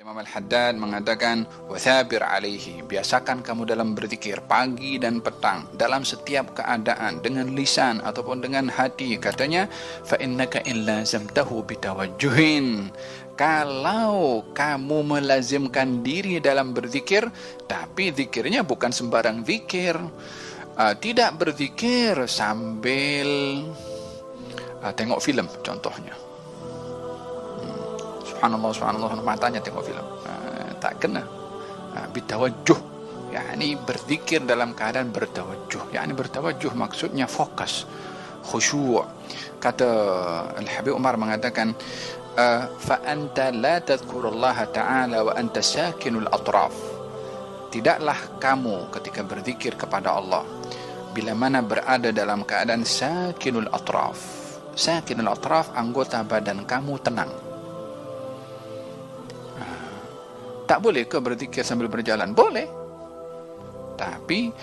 Imam Al-Haddad mengatakan, "Wathabir alaihi." Biasakan kamu dalam berzikir pagi dan petang dalam setiap keadaan dengan lisan ataupun dengan hati. Katanya, "Fa innaka in lazamtahu bitawajjuhin." Kalau kamu melazimkan diri dalam berzikir, tapi zikirnya bukan sembarang zikir. Tidak berzikir sambil tengok filem contohnya. Subhanallah, subhanallah, matanya tengok film. Tak kena. Bitawajjuh, yakni berzikir dalam keadaan bertawajjuh. Yakni bertawajjuh maksudnya fokus, khusyuk. Kata Al-Habib Umar mengatakan, fa anta la tadhkurullaha ta'ala wa anta sakinul atraf. Tidaklah kamu ketika berzikir kepada Allah bila mana berada dalam keadaan sakinul atraf. Sakinul atraf, anggota badan kamu tenang. Tak boleh ke berzikir sambil berjalan? Boleh. Tapi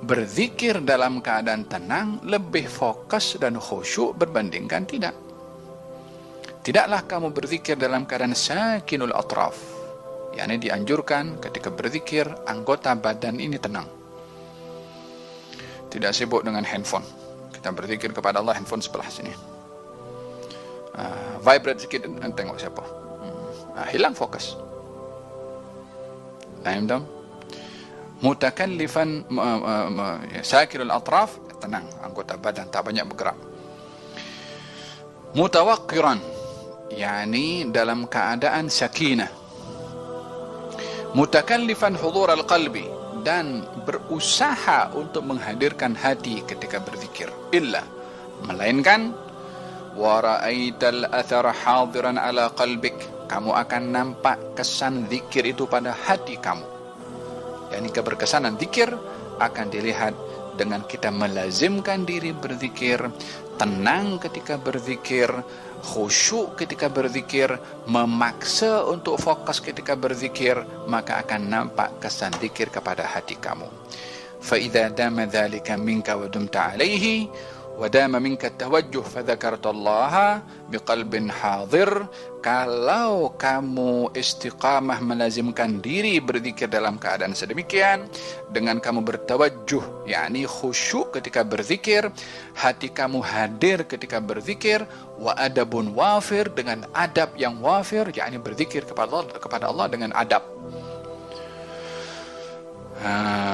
berzikir dalam keadaan tenang lebih fokus dan khusyuk berbandingkan tidak. Tidaklah kamu berzikir dalam keadaan sakinul atraf. Yakni dianjurkan ketika berzikir anggota badan ini tenang. Tidak sibuk dengan handphone. Kita berzikir kepada Allah, handphone sebelah sini. Vibrate sedikit, tengok siapa. Hilang fokus. Faham tak? Mutakallifan sakirul atraf, tenang, anggota badan tak banyak bergerak. Mutawaqqiran, yakni dalam keadaan sakinah. Mutakallifan hudur al-qalbi, dan berusaha untuk menghadirkan hati ketika berzikir. Illa, melainkan wa ra'aital athara hadiran ala qalbik, kamu akan nampak kesan zikir itu pada hati kamu. Yani keberkesanan zikir akan dilihat dengan kita melazimkan diri berzikir, tenang ketika berzikir, khusyuk ketika berzikir, memaksa untuk fokus ketika berzikir, maka akan nampak kesan zikir kepada hati kamu. Fa idza dama dzalika minka wa dumta alaihi wadama minka tawajjuh fadzakartallaha biqalbin hadir. Kalau kamu istiqamah melazimkan diri berzikir dalam keadaan sedemikian, dengan kamu bertawajjuh, yakni khusyuk ketika berzikir, hati kamu hadir ketika berzikir, wa adabun wafir, dengan adab yang wafir, yakni berzikir kepada Allah dengan adab.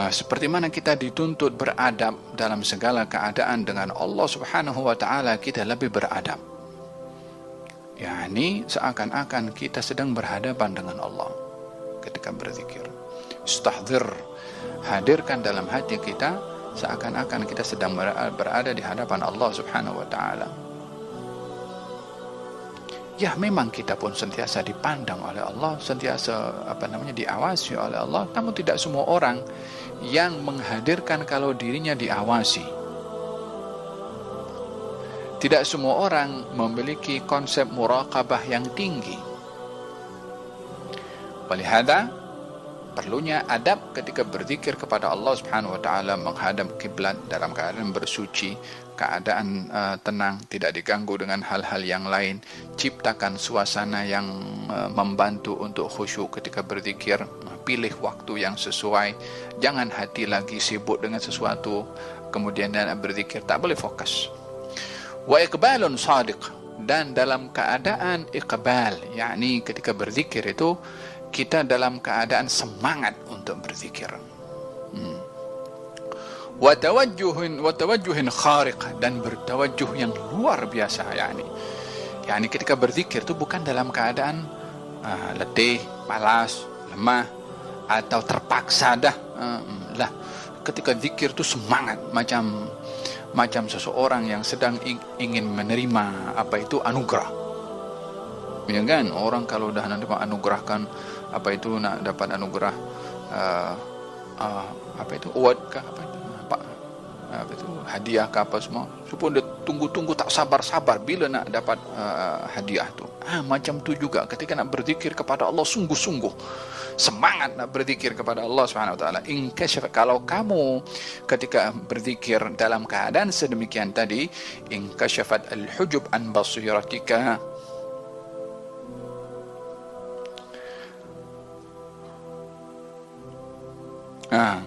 Seperti mana kita dituntut beradab dalam segala keadaan dengan Allah Subhanahu wa ta'ala, kita lebih beradab. Yani seakan-akan kita sedang berhadapan dengan Allah ketika berzikir. Istahdzir, hadirkan dalam hati kita seakan-akan kita sedang berada di hadapan Allah Subhanahu wa ta'ala. Ya, memang kita pun sentiasa dipandang oleh Allah, sentiasa diawasi oleh Allah. Namun tidak semua orang yang menghadirkan kalau dirinya diawasi. Tidak semua orang memiliki konsep muraqabah yang tinggi. Walihada, perlunya adab ketika berzikir kepada Allah Subhanahu wa ta'ala, menghadap kiblat dalam keadaan bersuci, keadaan tenang, tidak diganggu dengan hal-hal yang lain. Ciptakan suasana yang membantu untuk khusyuk ketika berzikir. Pilih waktu yang sesuai. Jangan hati lagi sibuk dengan sesuatu, kemudian berzikir tak boleh fokus. Wa iqbalun sadiq, dan dalam keadaan iqbal, yakni ketika berzikir itu kita dalam keadaan semangat untuk berzikir. Wa tawajjuhin khariq, dan bertawajjuh yang luar biasa, yakni ketika berzikir itu bukan dalam keadaan letih, malas, lemah atau terpaksa dah. Ketika zikir itu semangat, macam seseorang yang sedang ingin menerima anugerah. Ya kan, orang kalau dah nak anugerahkan nak dapat anugerah award ke hadiah ke apa semua, supaya dia tunggu tak sabar bila nak dapat hadiah tu. Macam tu juga ketika nak berzikir kepada Allah, sungguh-sungguh semangat nak berzikir kepada Allah Subhanahu wa taala. Kalau kamu ketika berzikir dalam keadaan sedemikian tadi, inkashafat al-hujub an basiratika, Ah.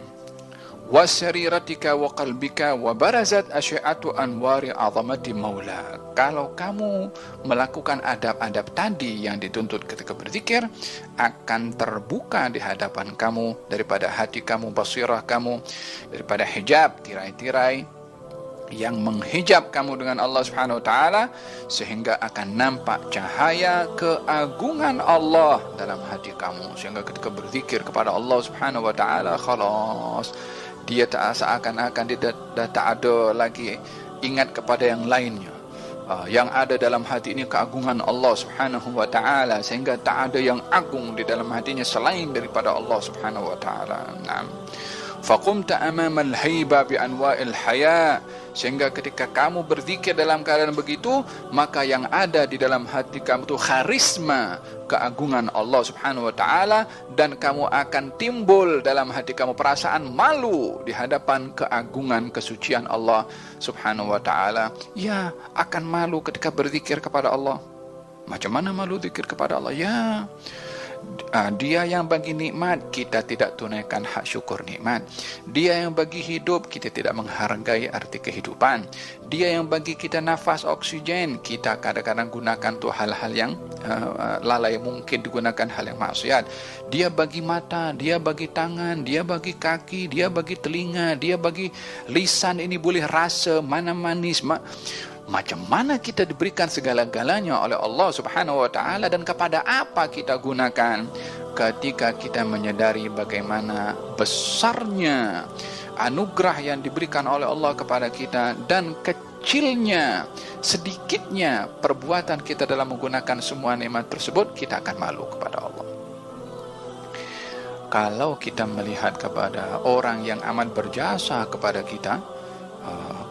Wasariratika wa qalbika wa barazat asyiatu anwari azamati maula. Kalau kamu melakukan adab-adab tadi yang dituntut ketika berzikir, akan terbuka di hadapan kamu daripada hati kamu, basirah kamu, daripada hijab, tirai-tirai yang menghijab kamu dengan Allah Subhanahu wa taala, sehingga akan nampak cahaya keagungan Allah dalam hati kamu, sehingga ketika berzikir kepada Allah Subhanahu wa taala, khalas dia tak seakan-akan dia dah tak ada lagi ingat kepada yang lainnya. Yang ada dalam hati ini keagungan Allah Subhanahu wa taala, sehingga tak ada yang agung di dalam hatinya selain daripada Allah Subhanahu wa taala. Naam. Faqumta amama al-haiba bi anwa'il haya, sehingga ketika kamu berzikir dalam keadaan begitu, maka yang ada di dalam hati kamu itu karisma keagungan Allah Subhanahu wa taala, dan kamu akan timbul dalam hati kamu perasaan malu di hadapan keagungan kesucian Allah Subhanahu wa taala. Ya, akan malu ketika berzikir kepada Allah. Macam mana malu zikir kepada Allah? Ya, dia yang bagi nikmat, kita tidak tunaikan hak syukur nikmat. Dia yang bagi hidup, kita tidak menghargai arti kehidupan. Dia yang bagi kita nafas oksigen, kita kadang-kadang gunakan tuh hal-hal yang lalai mungkin digunakan hal yang maksiat. Dia bagi mata, dia bagi tangan, dia bagi kaki, dia bagi telinga, dia bagi lisan ini boleh rasa mana manis, macam mana kita diberikan segala-galanya oleh Allah Subhanahu wa taala, dan kepada apa kita gunakan ketika kita menyadari bagaimana besarnya anugerah yang diberikan oleh Allah kepada kita, dan kecilnya, sedikitnya perbuatan kita dalam menggunakan semua nikmat tersebut, kita akan malu kepada Allah. Kalau kita melihat kepada orang yang amat berjasa kepada kita,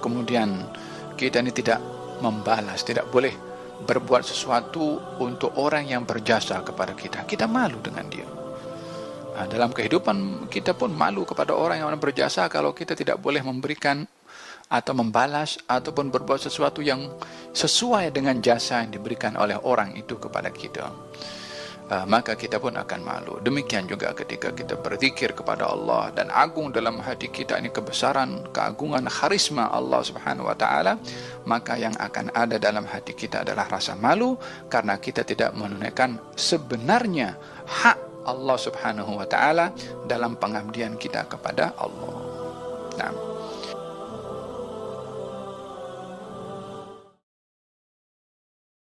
kemudian kita ini tidak membalas, tidak boleh berbuat sesuatu untuk orang yang berjasa kepada kita, kita malu dengan dia. Dalam kehidupan kita pun malu kepada orang yang berjasa kalau kita tidak boleh memberikan atau membalas ataupun berbuat sesuatu yang sesuai dengan jasa yang diberikan oleh orang itu kepada kita. Maka kita pun akan malu. Demikian juga ketika kita berzikir kepada Allah dan agung dalam hati kita ini kebesaran, keagungan, karisma Allah Subhanahu wa taala, maka yang akan ada dalam hati kita adalah rasa malu karena kita tidak menunaikan sebenarnya hak Allah Subhanahu wa taala dalam pengabdian kita kepada Allah. Nah,